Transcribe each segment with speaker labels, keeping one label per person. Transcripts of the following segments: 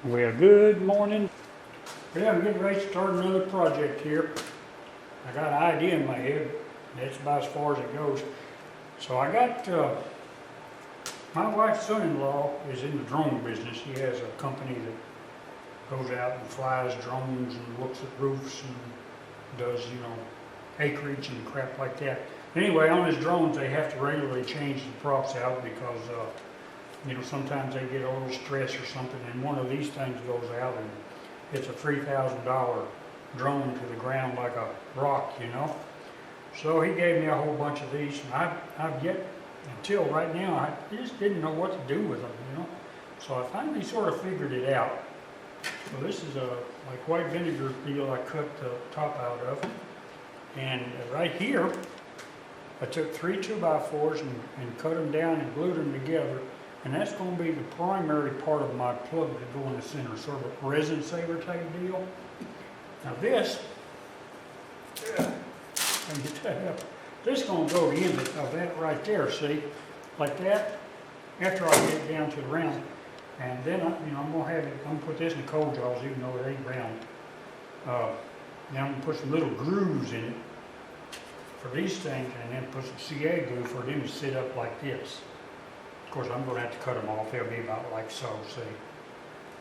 Speaker 1: Well, good morning. Well, I'm getting ready to start another project here. I got an idea in my head. That's about as far as it goes. So I got, my wife's son-in-law is in the drone business. He has a company that goes out and flies drones and looks at roofs and does, acreage and crap like that. Anyway, on his drones, they have to regularly change the props out because, sometimes they get a little stress or something, and one of these things goes out, and it's a $3,000 drone to the ground like a rock, So he gave me a whole bunch of these, and I've yet, until right now, I just didn't know what to do with them, So I finally sort of figured it out. So this is a like white vinegar deal I cut the top out of, and right here, I took 3 2x4s and cut them down and glued them together. And that's going to be the primary part of my plug to go in the center, sort of a resin saver type deal. Now this, I can get that up. This is going to go to the end of that right there, see? Like that, after I get it down to the round. And then, I'm going to put this in the cold jaws even though it ain't round. Now I'm going to put some little grooves in it for these things, and then put some CA glue for them to sit up like this. Of course, I'm going to have to cut them off. They'll be about like so, see?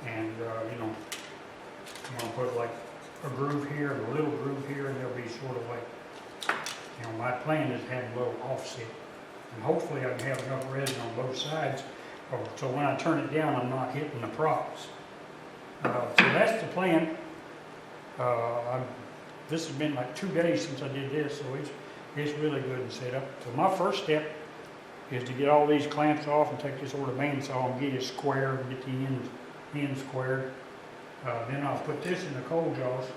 Speaker 1: And, I'm going to put like a groove here and a little groove here, and they'll be sort of like, my plan is to have a little offset. And hopefully I can have enough resin on both sides, so when I turn it down, I'm not hitting the props. So that's the plan. This has been like 2 days since I did this, so it's really good and set up. So my first step is to get all these clamps off and take this over to bandsaw and get it square and get the ends squared. Then I'll put this in the cold jaws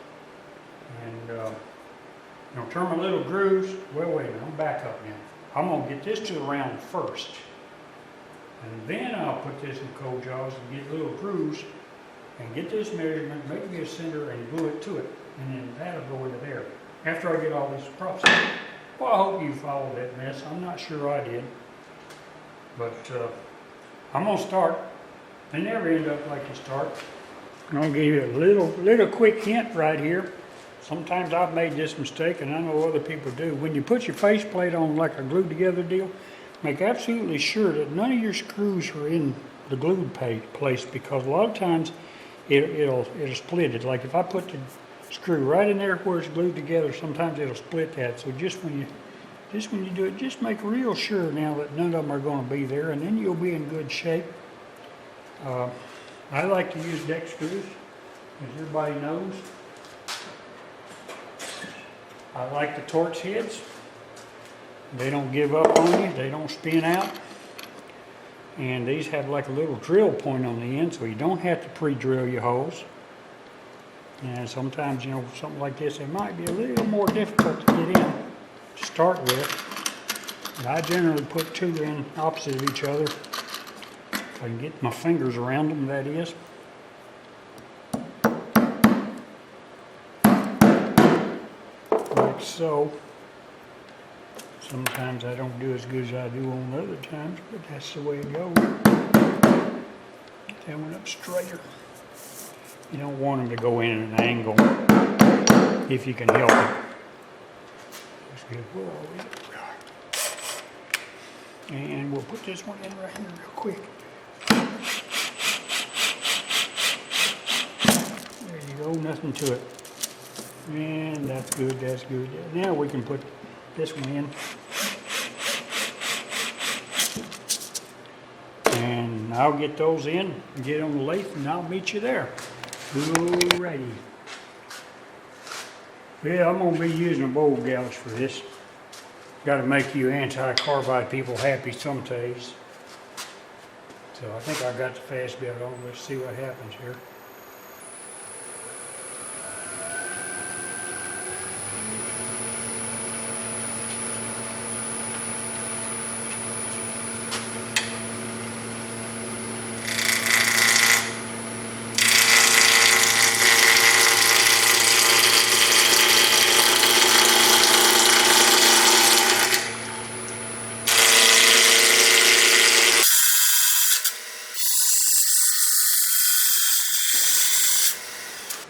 Speaker 1: and turn my little grooves. Well, wait a minute, I'm back up now. I'm going to get this to the round first. And then I'll put this in the cold jaws and get little grooves and get this measurement, make me a center and glue it to it. And then that'll go into there after I get all these props in. Well, I hope you followed that mess. I'm not sure I did. But I'm going to start. They never end up like you start. I'm going to give you a little quick hint right here. Sometimes I've made this mistake, and I know other people do. When you put your faceplate on like a glued together deal, make absolutely sure that none of your screws are in the glued place, because a lot of times it'll split it. Like if I put the screw right in there where it's glued together, sometimes it'll split that. So just when you do it, just make real sure now that none of them are going to be there, and then you'll be in good shape. I like to use deck screws, as everybody knows. I like the Torx heads. They don't give up on you. They don't spin out. And these have like a little drill point on the end, so you don't have to pre-drill your holes. And sometimes, something like this, it might be a little more difficult to get in to start with. And I generally put 2 in opposite of each other. If I can get my fingers around them, that is. Like so. Sometimes I don't do as good as I do on other times, but that's the way it goes. Get that one up straighter. You don't want them to go in at an angle if you can help it. Where are we? And we'll put this one in right here real quick. There you go, nothing to it. And that's good, that's good. Now we can put this one in. And I'll get those in and get on the lathe, and I'll meet you there. Alrighty. Yeah, I'm going to be using a bowl gouge for this. Got to make you anti-carbide people happy some days. So I think I got the fast belt on. Let's see what happens here.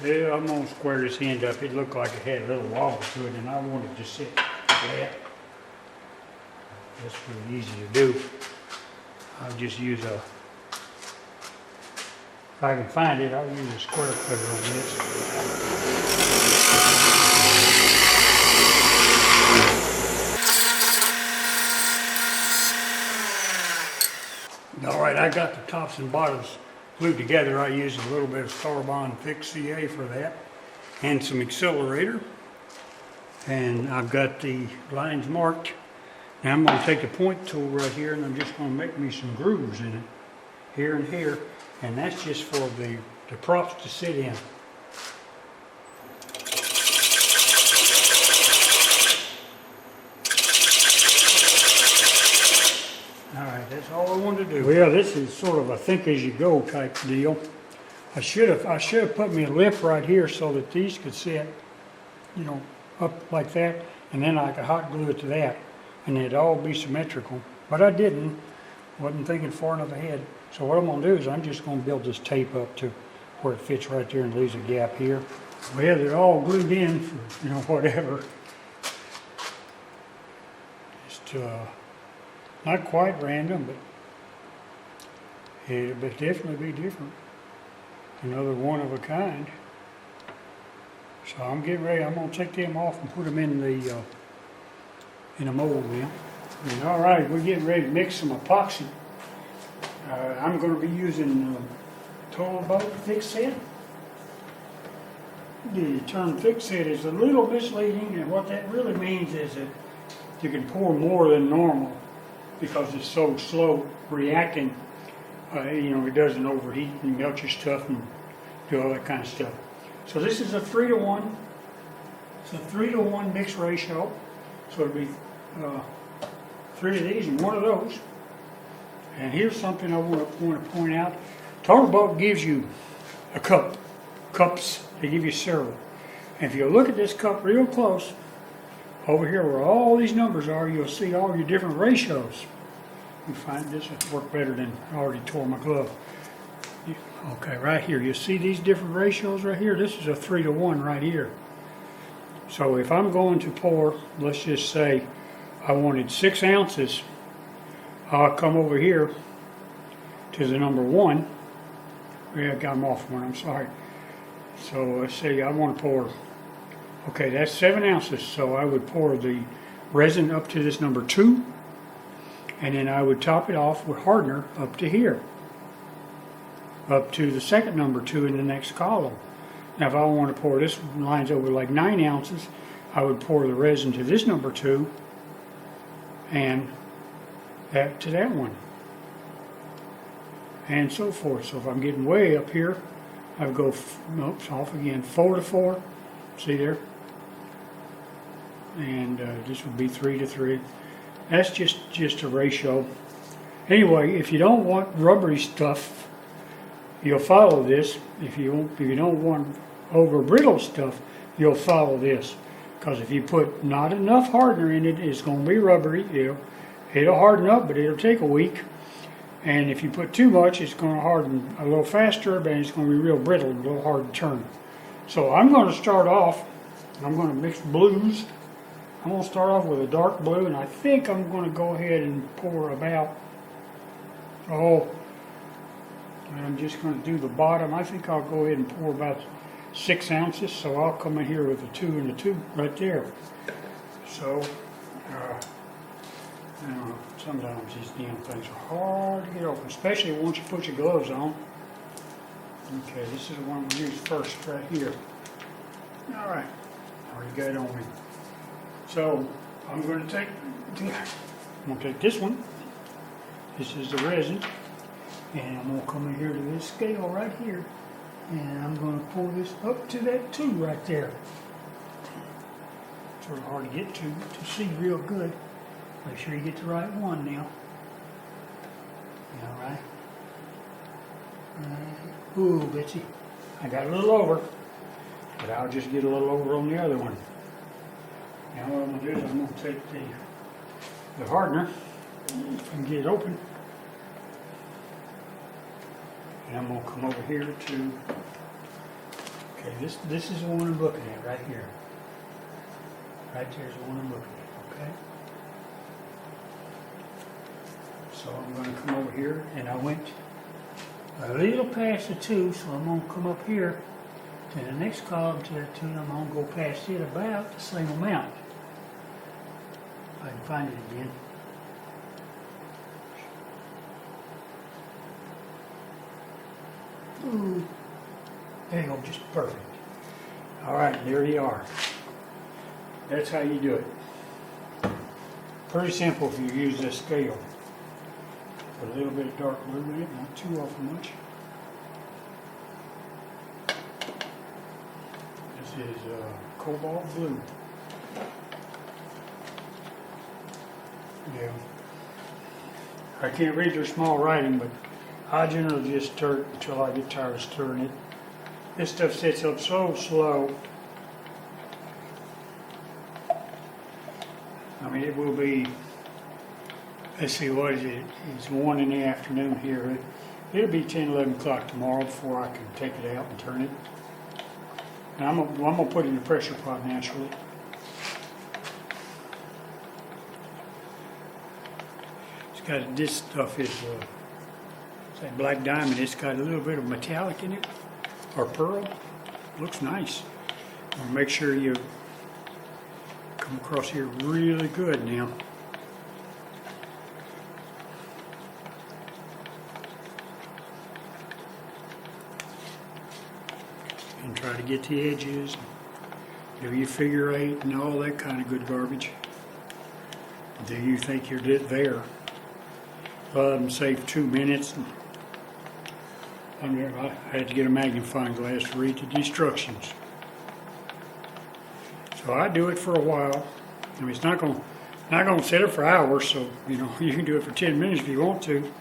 Speaker 1: Yeah, I'm gonna square this end up. It looked like it had a little wobble to it, and I wanted to sit flat. That's pretty easy to do. I'll just use a, if I can find it, I'll use a square cutter on this. All right, I got the tops and bottoms glued together. I used a little bit of Starbond Fix CA for that, and some accelerator. And I've got the lines marked. Now I'm going to take the point tool right here, and I'm just going to make me some grooves in it, here and here, and that's just for the props to sit in. Alright, that's all I wanted to do. Well, this is sort of a think as you go type deal. I should have put me a lip right here so that these could sit, you know, up like that, and then I could hot glue it to that, and it'd all be symmetrical. But I didn't. Wasn't thinking far enough ahead. So what I'm going to do is I'm just going to build this tape up to where it fits right there and leaves a gap here. Well, they're all glued in for, you know, whatever. Just not quite random, but it'll definitely be different. Another one of a kind. So I'm getting ready. I'm going to take them off and put them in a mold now. And all right, we're getting ready to mix some epoxy. I'm going to be using totalboat thick set. The term thick set is a little misleading, and what that really means is that you can pour more than normal because it's so slow reacting. You know, it doesn't overheat and melt your stuff and do all that kind of stuff. So this is a 3-to-1. It's a 3-to-1 mix ratio. So it'll be 3 of these and 1 of those. And here's something I want to point out. Totalboat gives you a cups. They give you several. And if you look at this cup real close, over here where all these numbers are, you'll see all your different ratios. You find this will work better than I already tore my glove. Okay, right here, you see these different ratios right here? This is a 3-to-1 right here. So if I'm going to pour, let's just say I wanted 6 ounces, I'll come over here to the number 1. Yeah, I got them off one, I'm sorry. So let's say I want to pour, okay, that's 7 ounces, so I would pour the resin up to this number 2, and then I would top it off with hardener up to here, up to the second number 2 in the next column. Now if I want to pour, this lines over like 9 ounces, I would pour the resin to this number 2 and that to that one, and so forth. So if I'm getting way up here, I would go, oops, off again, 4 to 4, see there? And this would be 3 to 3. That's just a ratio. Anyway, if you don't want rubbery stuff, you'll follow this. If you don't want over brittle stuff, you'll follow this. Because if you put not enough hardener in it, it's going to be rubbery. It'll harden up, but it'll take a week. And if you put too much, it's going to harden a little faster, but it's going to be real brittle and a little hard to turn. So I'm going to start off, I'm going to mix blues. I'm going to start off with a dark blue, and I think I'm going to go ahead and pour about, and I'm just going to do the bottom. I think I'll go ahead and pour about 6 ounces, so I'll come in here with a 2 and a 2 right there. So, sometimes these damn things are hard to get open, especially once you put your gloves on. Okay, this is the one we use first right here. All right, already got it on me. So I'm going to take this one. This is the resin, and I'm going to come in here to this scale right here, and I'm going to pour this up to that 2 right there. Sort of hard to get to see real good. Make sure you get the right one now. All right. Ooh, Betsy, I got a little over, but I'll just get a little over on the other one. Now what I'm going to do is I'm going to take the hardener and get it open, and I'm going to come over here to, Okay, this is the one I'm looking at right here. Right there's the one I'm looking at, okay? So I'm going to come over here, and I went a little past the 2, so I'm going to come up here to the next column to the 2, and I'm going to go past it about the same amount. If I can find it again. Ooh, there you go, just perfect. All right, there you are. That's how you do it. Pretty simple if you use this scale. Put a little bit of dark blue in it, not too awful much. This is cobalt blue. Yeah. I can't read their small writing, but I generally just stir it until I get tired of stirring it. This stuff sets up so slow. I mean, it will be, let's see, what is it? It's 1 in the afternoon here. It'll be 10, 11 o'clock tomorrow before I can take it out and turn it. And I'm gonna put it in the pressure pot naturally. It's got, this stuff is, it's like black diamond. It's got a little bit of metallic in it, or pearl. Looks nice. Make sure you come across here really good now. And try to get the edges, do your figure 8 and all that kind of good garbage. Do you think you're there? A lot of them save 2 minutes. I had to get a magnifying glass to read the instructions. So I do it for a while. I mean, it's not going to sit it for hours, so you know you can do it for 10 minutes if you want to.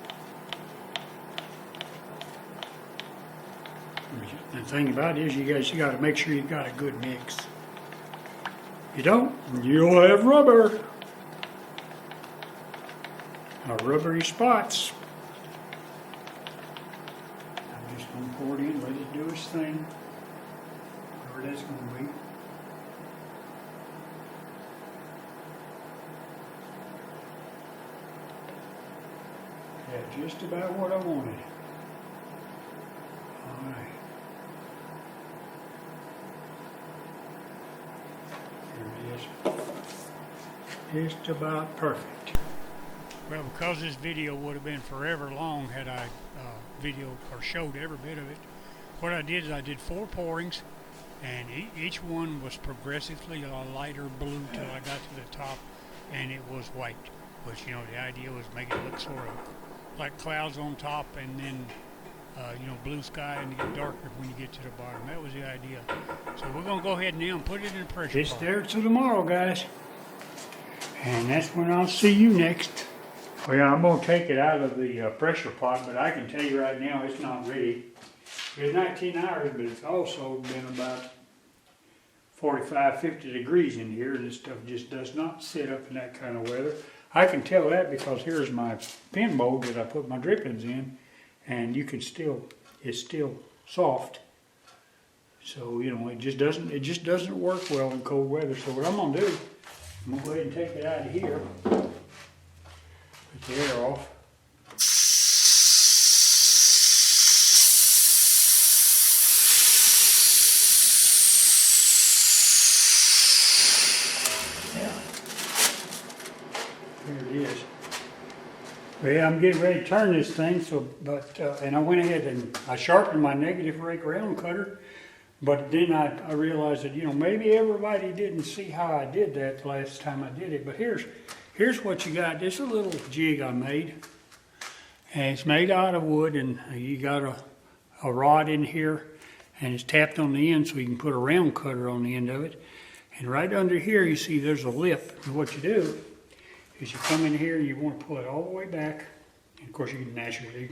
Speaker 1: The thing about it is, you got to make sure you got a good mix. If you don't, you'll have rubber or rubbery spots. I'm just going to pour it in, let it do its thing, whatever that's going to be. Yeah, just about what I wanted. All right. Here it is. Just about perfect. Well, because this video would have been forever long had I video or showed every bit of it, what I did is I did 4 pourings, and each one was progressively a lighter blue till I got to the top, and it was white. Which, you know, the idea was make it look sort of like clouds on top, and then you know, blue sky, and get darker when you get to the bottom. That was the idea. So we're going to go ahead now and put it in the pressure pot. It's there till tomorrow, guys. And that's when I'll see you next. Well, yeah, I'm going to take it out of the pressure pot, but I can tell you right now it's not ready. It's 19 hours, but it's also been about 45, 50 degrees in here, and this stuff just does not sit up in that kind of weather. I can tell that because here's my pin mold that I put my drippings in, and you can still, it's still soft. So, you know, it just doesn't work well in cold weather. So what I'm gonna do, I'm gonna go ahead and take it out of here, put the air off. Well, yeah, I'm getting ready to turn this thing, so, but, and I went ahead and I sharpened my negative rake round cutter, but then I realized that, you know, maybe everybody didn't see how I did that the last time I did it, but here's what you got. This is a little jig I made, and it's made out of wood, and you got a rod in here, and it's tapped on the end so you can put a round cutter on the end of it, and right under here you see there's a lip, and what you do is you come in here and you want to pull it all the way back. And of course you can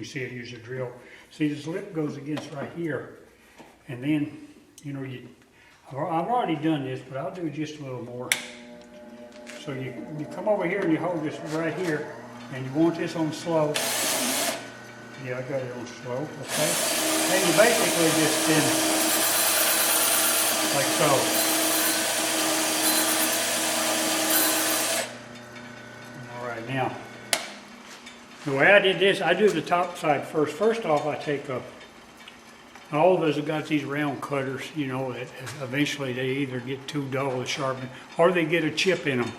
Speaker 1: see it, use a drill. See, this lip goes against right here. And then, you know, I've already done this, but I'll do just a little more. So you come over here and you hold this right here, and you want this on slow. Yeah, I got it on slow, okay? And you basically just then like so. All right, now, the way I did this, I do the top side first. First off, I take all of us have got these round cutters, you know, that eventually they either get too dull to sharpen or they get a chip in them.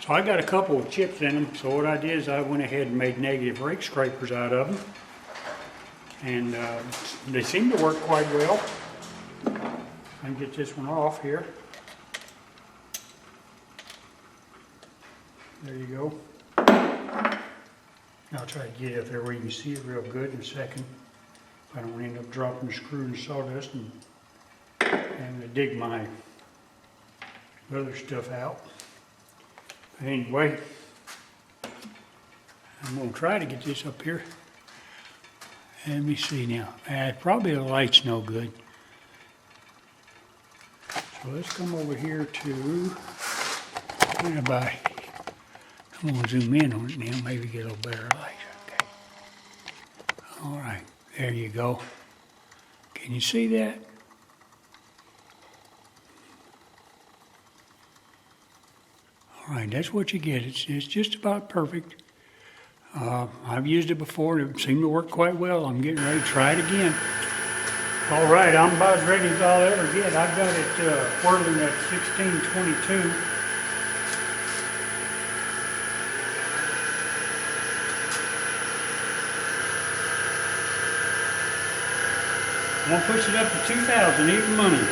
Speaker 1: So I got a couple of chips in them. So what I did is I went ahead and made negative rake scrapers out of them. And they seem to work quite well. I can get this one off here. There you go. I'll try to get it up there where you can see it real good in a second. I don't end up dropping the screw in sawdust and having to dig my other stuff out. But anyway, I'm going to try to get this up here. Let me see now. Probably the light's no good. So let's come over here to, I'm going to zoom in on it now, maybe get a little better light. Okay. All right. There you go. Can you see that? All right, that's what you get. It's just about perfect. I've used it before and it seemed to work quite well. I'm getting ready to try it again. All right, I'm about as ready as I'll ever get. I've got it whirling at 1622. I'm going to push it up to 2,000, even money.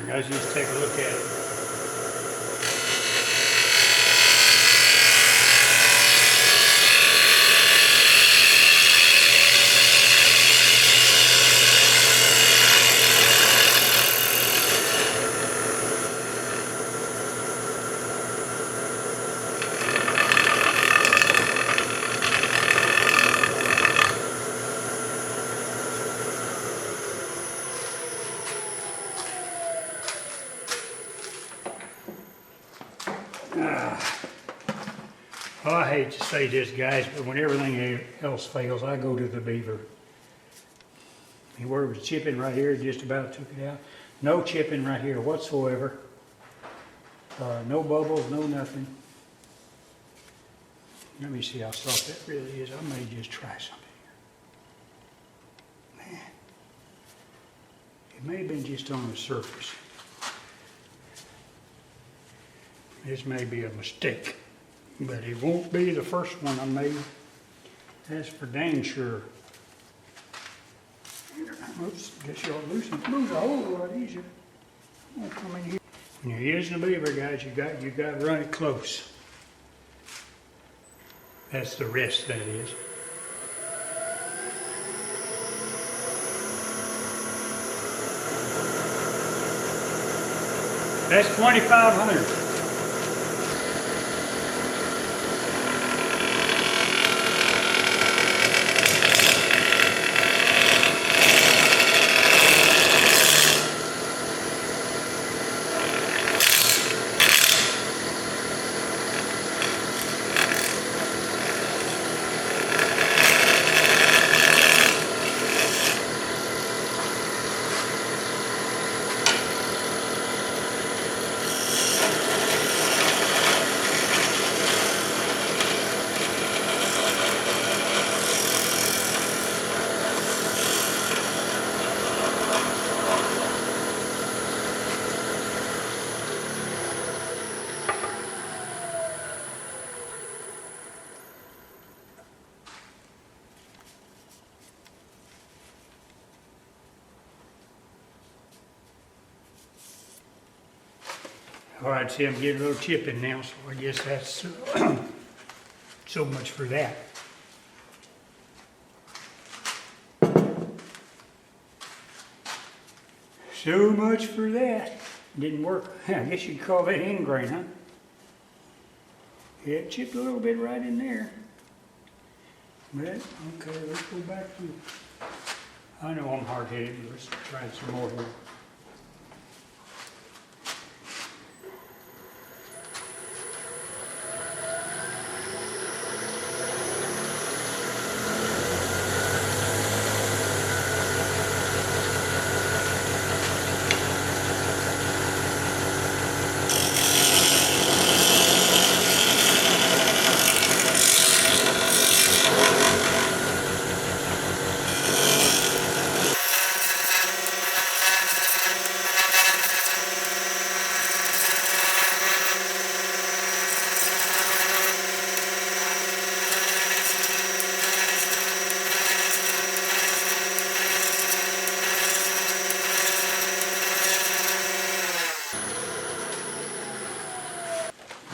Speaker 1: Guys, just take a look at it. Oh, I hate to say this, guys, but when everything else fails, I go to the beaver. Where it was chipping right here, just about took it out. No chipping right here whatsoever. No bubbles, no nothing. Let me see how soft that really is. I may just try something here. Man, it may have been just on the surface. This may be a mistake, but it won't be the first one I made. That's for dang sure. Oops, guess you'll loosen. Move a whole lot easier. I'm gonna come in here. When you're using a beaver, guys, you got to run it close. That's the rest, that is. That's 2,500. All right, see, I'm getting a little chipping now, so I guess that's so much for that. So much for that. Didn't work. I guess you'd call that end grain, huh? Yeah, it chipped a little bit right in there. But, okay, let's go back to, I know I'm hard-headed, but let's try some more here.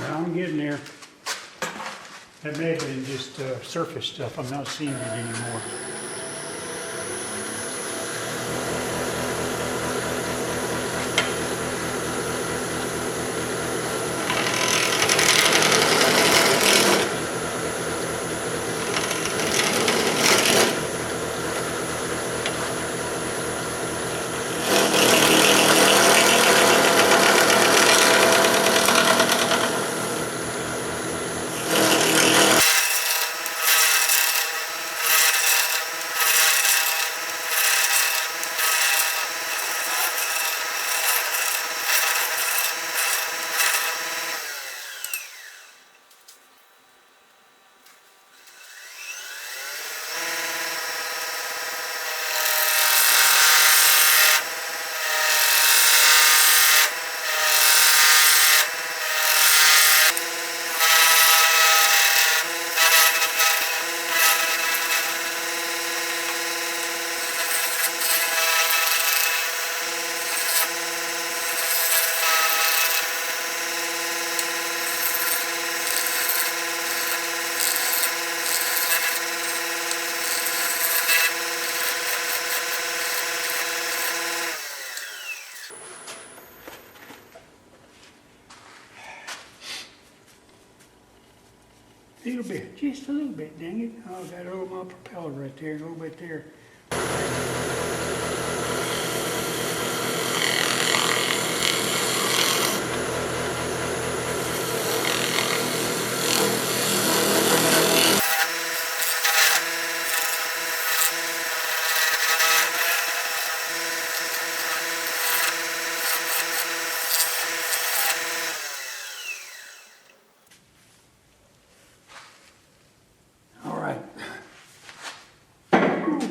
Speaker 1: I'm getting there. That may have been just surface stuff. I'm not seeing it anymore. A little bit, just a little bit, dang it. Oh, I got over my propeller right there, a little bit there.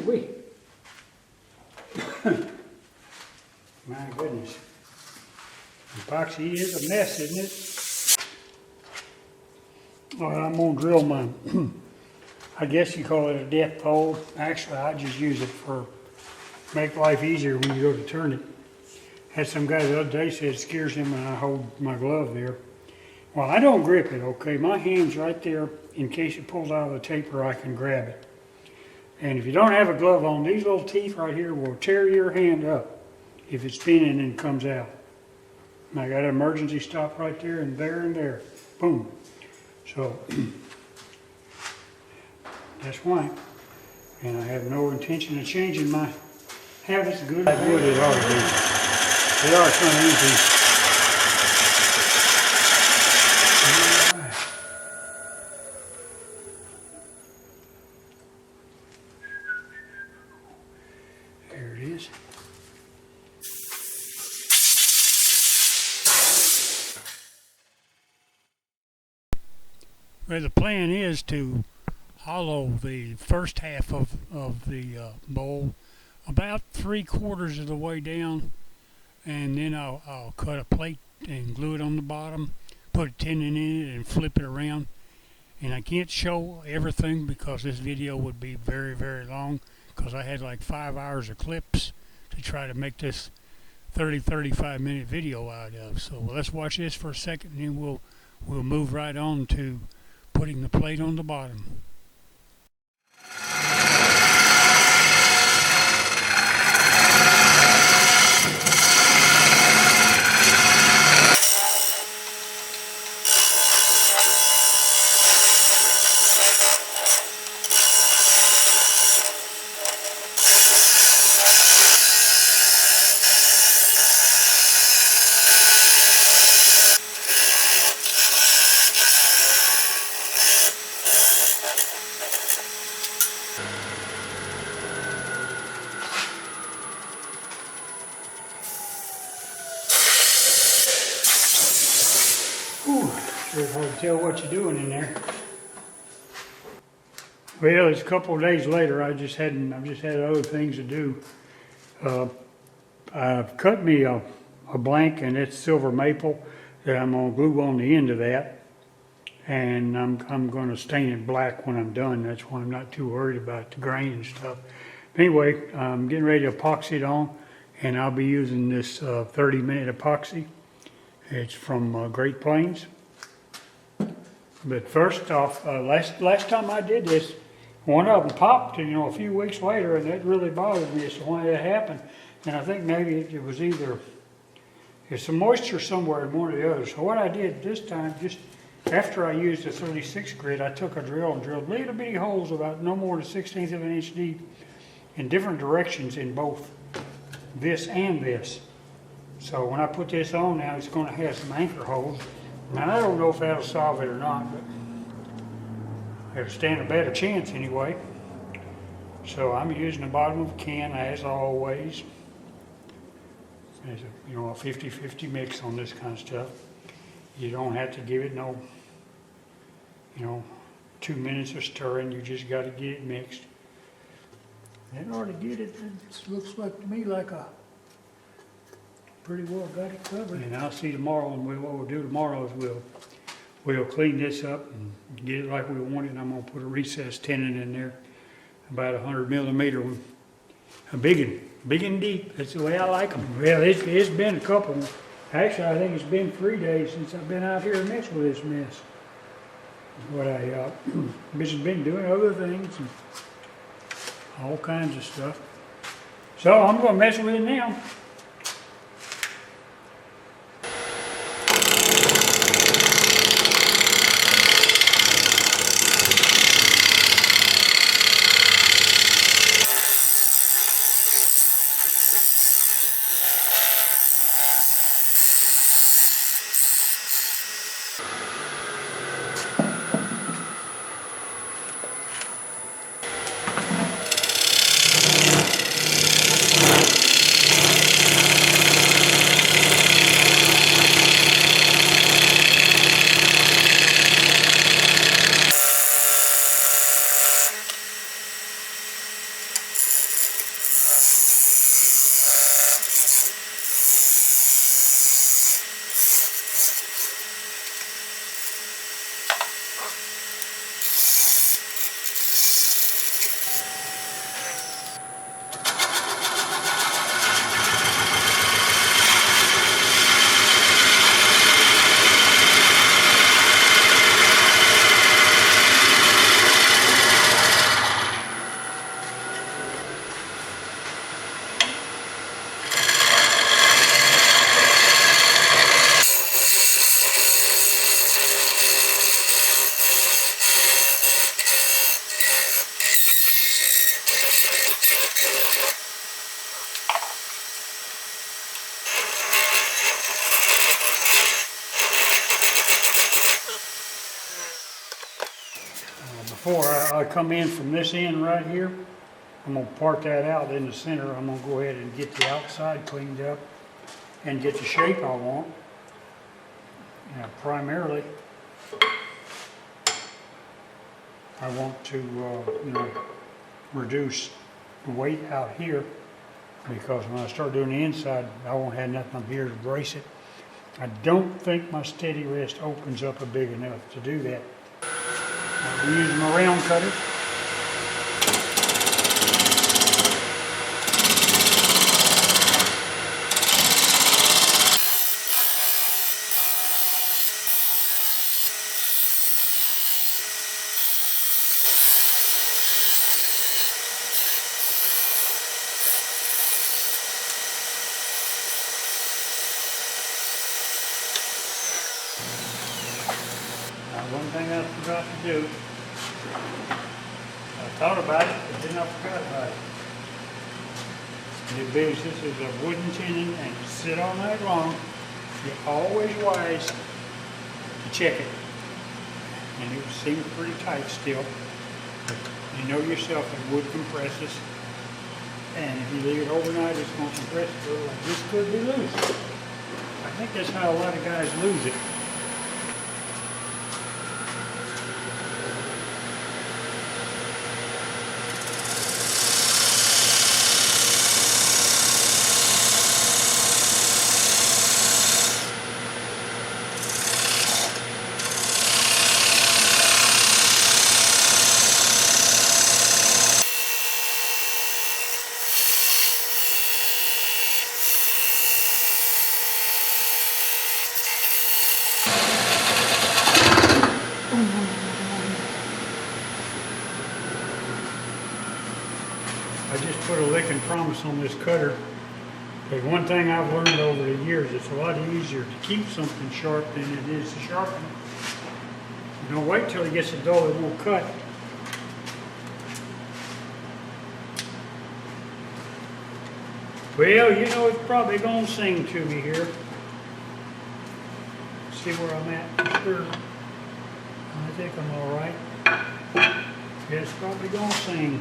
Speaker 1: Wait. My goodness. Epoxy is a mess, isn't it? All right, I'm going to drill my, I guess you call it a depth hole. Actually, I just use it for, make life easier when you go to turn it. Had some guy the other day said it scares him when I hold my glove there. Well, I don't grip it, okay? My hand's right there. In case it pulls out of the taper, I can grab it. And if you don't have a glove on, these little teeth right here will tear your hand up if it's spinning and comes out. And I got an emergency stop right there and there and there. Boom. So, that's why. And I have no intention of changing my habits. Good as wood is hard to do. They are kind of easy. There it is. Well, the plan is to hollow the first half of the bowl about 3/4 of the way down, and then I'll cut a plate and glue it on the bottom, put a tenon in it and flip it around. And I can't show everything because this video would be very, very long, because I had like 5 hours of clips to try to make this 35 minute video out of. So let's watch this for a second, and then we'll move right on to putting the plate on the bottom. Whew, sure hard to tell what you're doing in there. Well, it's a couple of days later. I've just had other things to do. I've cut me a blank, and it's silver maple that I'm gonna glue on the end of that, and I'm gonna stain it black when I'm done. That's why I'm not too worried about the grain and stuff. Anyway, I'm getting ready to epoxy it on, and I'll be using this 30-minute epoxy. It's from Great Plains. But first off, last time I did this, one of them popped, a few weeks later, and that really bothered me as to why that happened. And I think maybe it was there's some moisture somewhere in one or the other. So what I did this time, just after I used the 36 grit, I took a drill and drilled little bitty holes about no more than 1/16 of an inch deep in different directions in both this and this. So when I put this on now, it's going to have some anchor holes. Now I don't know if that'll solve it or not, but it'll stand a better chance anyway. So I'm using the bottom of a can as always. There's a 50-50 mix on this kind of stuff. You don't have to give it no 2 minutes of stirring. You just got to get it mixed. That ought to get it. It looks like to me like a pretty well got it covered. And I'll see tomorrow, and what we'll do tomorrow is we'll clean this up and get it like we want it. And I'm gonna put a recessed tenon in there, about 100 millimeter one, a big and deep. That's the way I like them. Well, it's been a couple. Actually, I think it's been 3 days since I've been out here and messed with this mess. What I been doing other things and all kinds of stuff. So I'm gonna mess with it now. Before I come in from this end right here, I'm going to part that out in the center. I'm going to go ahead and get the outside cleaned up and get the shape I want. Now, primarily, I want to, reduce the weight out here, because when I start doing the inside, I won't have nothing up here to brace it. I don't think my steady rest opens up a big enough to do that. I'm using my round cutter. to do. I thought about it, but then I forgot about it. The business is a wooden tenon and you sit all night long. You're always wise to check it. And it seems pretty tight still. But you know yourself that wood compresses. And if you leave it overnight, it's going to compress a little. Like this could be loose. I think that's how a lot of guys lose it. I just put a lick and promise on this cutter. Okay, one thing I've learned over the years, it's a lot easier to keep something sharp than it is to sharpen it. You don't wait till it gets so dull it won't cut. Well, you know, it's probably gonna sing to me here. See where I'm at? Sure. I think I'm all right. Yeah, it's probably gonna sing.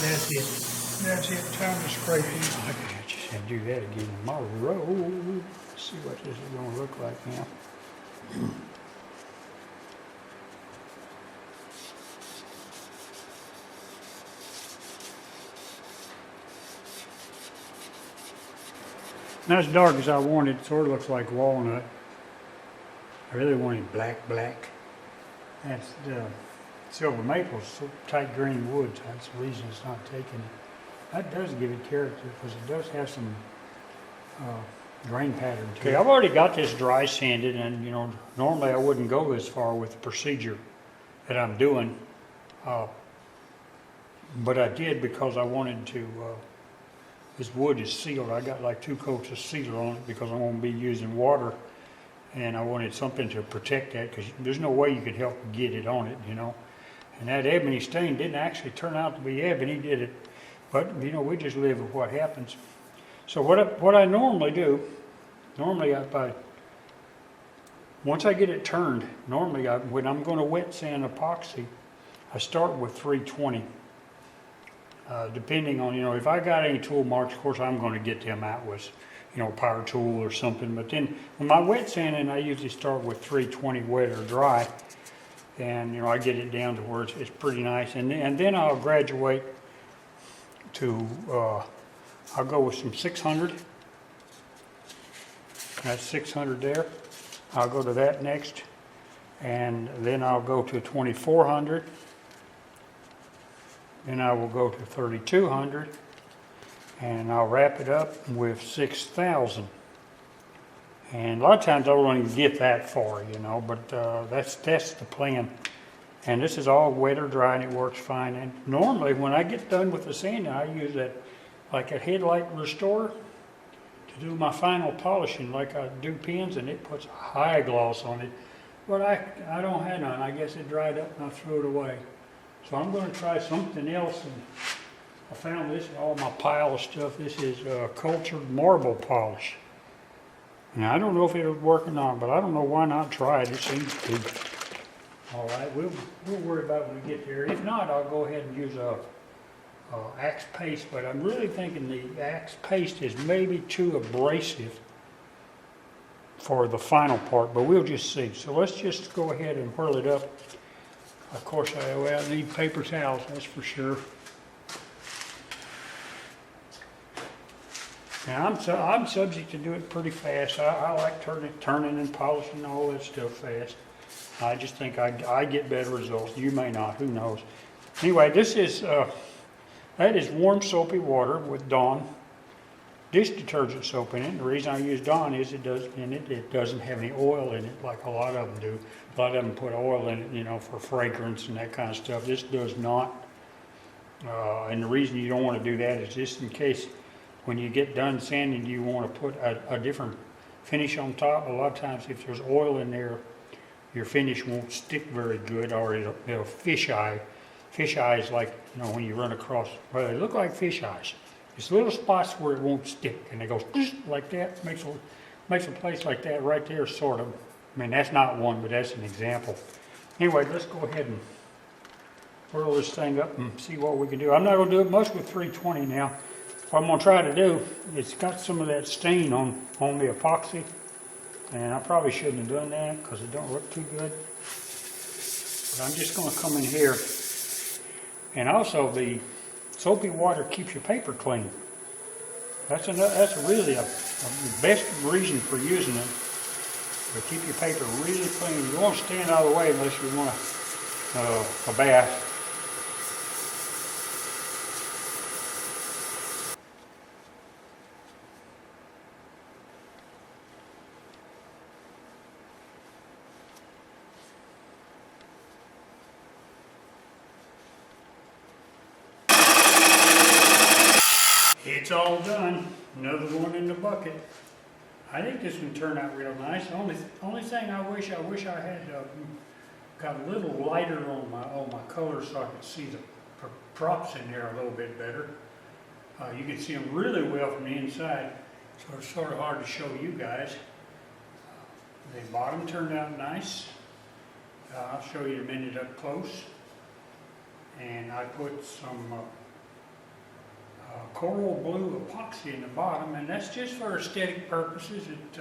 Speaker 1: That's it. That's it. Time to scrape it. I just have to do that again tomorrow. Let's see what this is going to look like now. Not as dark as I wanted. It sort of looks like walnut. I really wanted black. That's the silver maple, so tight green wood. That's the reason it's not taking it. That does give it character because it does have some grain pattern to it. Okay, I've already got this dry sanded, and you know, normally I wouldn't go this far with the procedure that I'm doing, but I did because I wanted to. This wood is sealed. I got like 2 coats of sealer on it because I'm going to be using water, and I wanted something to protect that because there's no way you could help get it on it, you know. And that ebony stain didn't actually turn out to be ebony, did it? But you know, we just live with what happens. So what I normally do, once I get it turned, when I'm going to wet sand epoxy, I start with 320. Depending on, you know, if I got any tool marks, of course I'm going to get them out with, you know, power tool or something. But then when my wet sanding, I usually start with 320 wet or dry. And, you know, I get it down to where it's pretty nice. And then I'll graduate to, I'll go with some 600. That's 600 there. I'll go to that next. And then I'll go to 2400. Then I will go to 3200. And I'll wrap it up with 6000. And a lot of times I don't even get that far, you know, but that's the plan. And this is all wet or dry and it works fine. And normally when I get done with the sanding, I use that like a headlight restorer to do my final polishing like I do pins, and it puts a high gloss on it. But I don't have none. I guess it dried up and I threw it away. So I'm going to try something else, and I found this in all my pile of stuff. This is cultured marble polish. Now, I don't know if it'll work or not, but I don't know why not try it. It seems to. All right, we'll worry about it when we get there. If not, I'll go ahead and use Axe paste, but I'm really thinking the Axe paste is maybe too abrasive for the final part, but we'll just see. So let's just go ahead and whirl it up. Of course, I need paper towels, that's for sure. Now, I'm subject to do it pretty fast. I like turning and polishing all that stuff fast. I just think I get better results. You may not, who knows. Anyway, this is, that is warm soapy water with Dawn dish detergent soap in it. The reason I use Dawn is it doesn't have any oil in it like a lot of them do. A lot of them put oil in it, you know, for fragrance and that kind of stuff. This does not. And the reason you don't want to do that is just in case when you get done sanding, you want to put a different finish on top. A lot of times if there's oil in there, your finish won't stick very good, or it'll fish eye. Fish eye is like, you know, when you run across, well, they look like fish eyes. It's little spots where it won't stick, and it goes like that. Makes a place like that right there, sort of. I mean, that's not one, but that's an example. Anyway, let's go ahead and whirl this thing up and see what we can do. I'm not going to do it much with 320 now. What I'm going to try to do, it's got some of that stain on the epoxy, and I probably shouldn't have done that because it don't look too good. But I'm just going to come in here, and also the soapy water keeps your paper clean. That's really a best reason for using it, to keep your paper really clean. You won't stand out of the way unless you want a bath. It's all done. Another one in the bucket. I think this one turned out real nice. Only thing I wish I had got a little lighter on my color so I could see the props in there a little bit better. You can see them really well from the inside, so it's sort of hard to show you guys. The bottom turned out nice. I'll show you in a minute up close. And I put some coral blue epoxy in the bottom, and that's just for aesthetic purposes. It's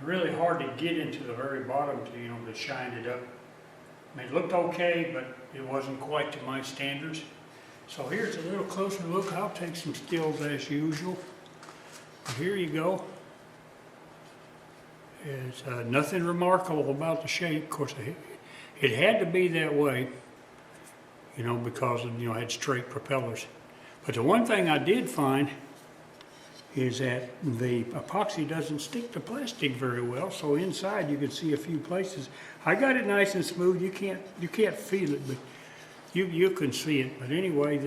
Speaker 1: really hard to get into the very bottom to shine it up. I mean, it looked okay, but it wasn't quite to my standards. So here's a little closer look. I'll take some stills as usual. Here you go. It's nothing remarkable about the shape. Of course, it had to be that way, because it had straight propellers. But the one thing I did find is that the epoxy doesn't stick to plastic very well. So inside you can see a few places. I got it nice and smooth. You can't feel it, but you can see it. But anyway,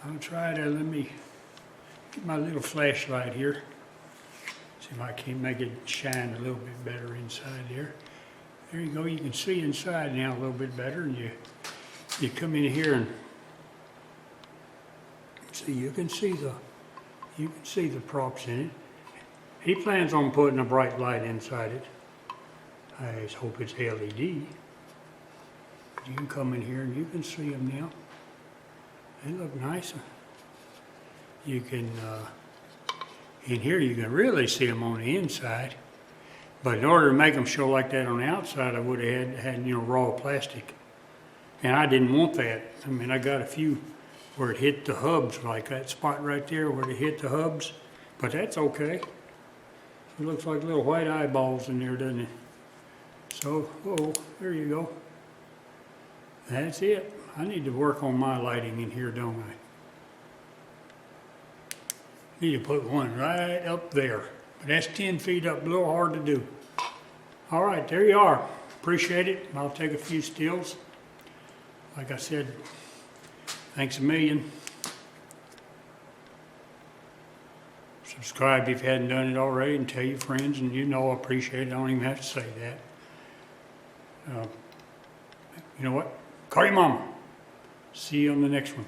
Speaker 1: I'll try to, let me get my little flashlight here. See if I can make it shine a little bit better inside there. There you go. You can see inside now a little bit better, and you come in here and see. You can see the props in it. He plans on putting a bright light inside it. I just hope it's LED. But you can come in here and you can see them now. They look nice. You can. In here you can really see them on the inside, but in order to make them show like that on the outside, I would have had raw plastic, and I didn't want that. I mean, I got a few where it hit the hubs, like that spot right there where it hit the hubs, but that's okay. It looks like little white eyeballs in there, doesn't it? So, there you go. That's it. I need to work on my lighting in here, don't I? Need to put one right up there. But that's 10 feet up, a little hard to do. All right, there you are. Appreciate it. I'll take a few stills. Like I said, thanks a million. Subscribe if you hadn't done it already, and tell your friends, and I appreciate it. I don't even have to say that. You know what? Call your mama. See you on the next one.